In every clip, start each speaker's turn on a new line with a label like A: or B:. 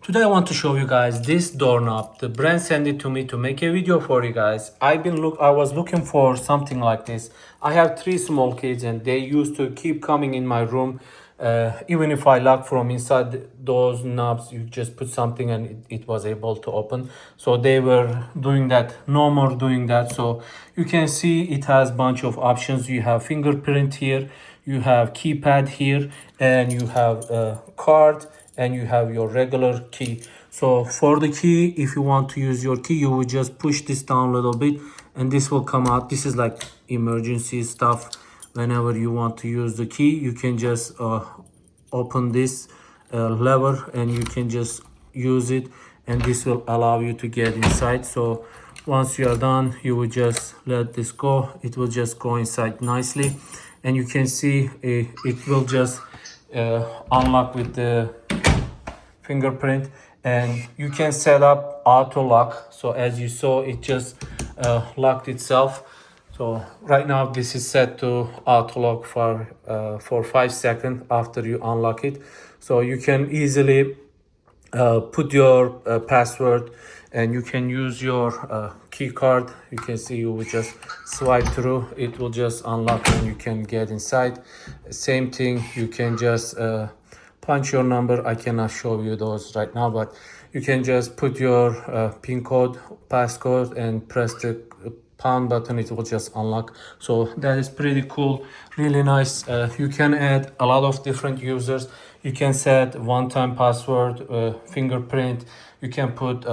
A: Today I want to show you guys this doorknob. The brand sent it to me to make a video for you guys. I was looking for something like this. I have 3 small kids and they used to keep coming in my room. Even if I lock from inside those knobs, you just put something and it was able to open. So they were doing that, no more doing that. So you can see it has bunch of options. You have fingerprint here, you have keypad here, and you have a card, and you have your regular key. So for the key, if you want to use your key, you will just push this down a little bit and this will come out. This is like emergency stuff. Whenever you want to use the key, you can just open this lever and you can just use it, and this will allow you to get inside. So once you are done, you will just let this go. It will just go inside nicely, and you can see it will just unlock with the fingerprint, and you can set up auto lock. So as you saw, it just locked itself. So right now this is set to auto lock for 5 seconds after you unlock it. So you can easily put your password, and you can use your key card. You can see you will just swipe through, it will just unlock and you can get inside. Same thing, you can just punch your number. I cannot show you those right now, but you can just put your pin code, passcode, and press the pound button. It will just unlock. So that is pretty cool, really nice. You can add a lot of different users. You can set one-time password, fingerprint. You can put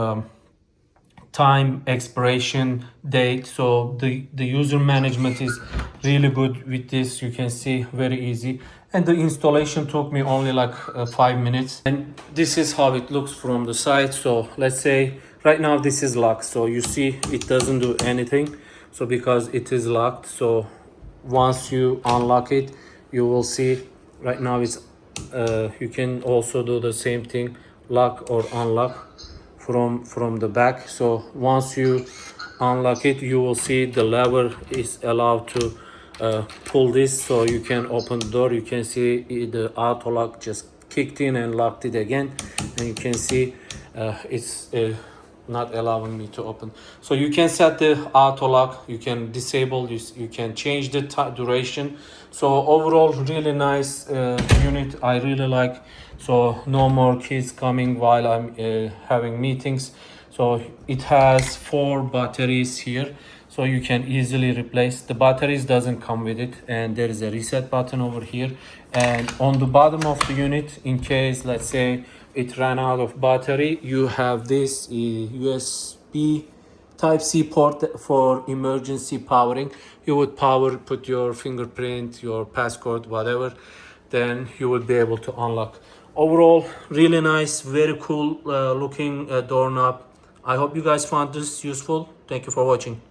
A: time, expiration date. So the user management is really good with this. You can see, very easy, and the installation took me only like 5 minutes. And this is how it looks from the side. So let's say right now this is locked, so you see it doesn't do anything. So because it is locked, so once you unlock it, you will see right now it's you can also do the same thing, lock or unlock from the back. So once you unlock it, you will see the lever is allowed to pull this, so you can open the door. You can see the auto lock just kicked in and locked it again, and you can see it's not allowing me to open. So you can set the auto lock, you can disable this, you can change the duration. So overall, really nice unit. I really like. So no more kids coming while I'm having meetings. So it has 4 batteries here, so you can easily replace. The batteries doesn't come with it, and there is a reset button over here. And on the bottom of the unit, in case let's say it ran out of battery, you have this USB Type-C port for emergency powering. You would put your fingerprint, your passcode, whatever, then you would be able to unlock. Overall, really nice, very cool looking doorknob. I hope you guys found this useful. Thank you for watching.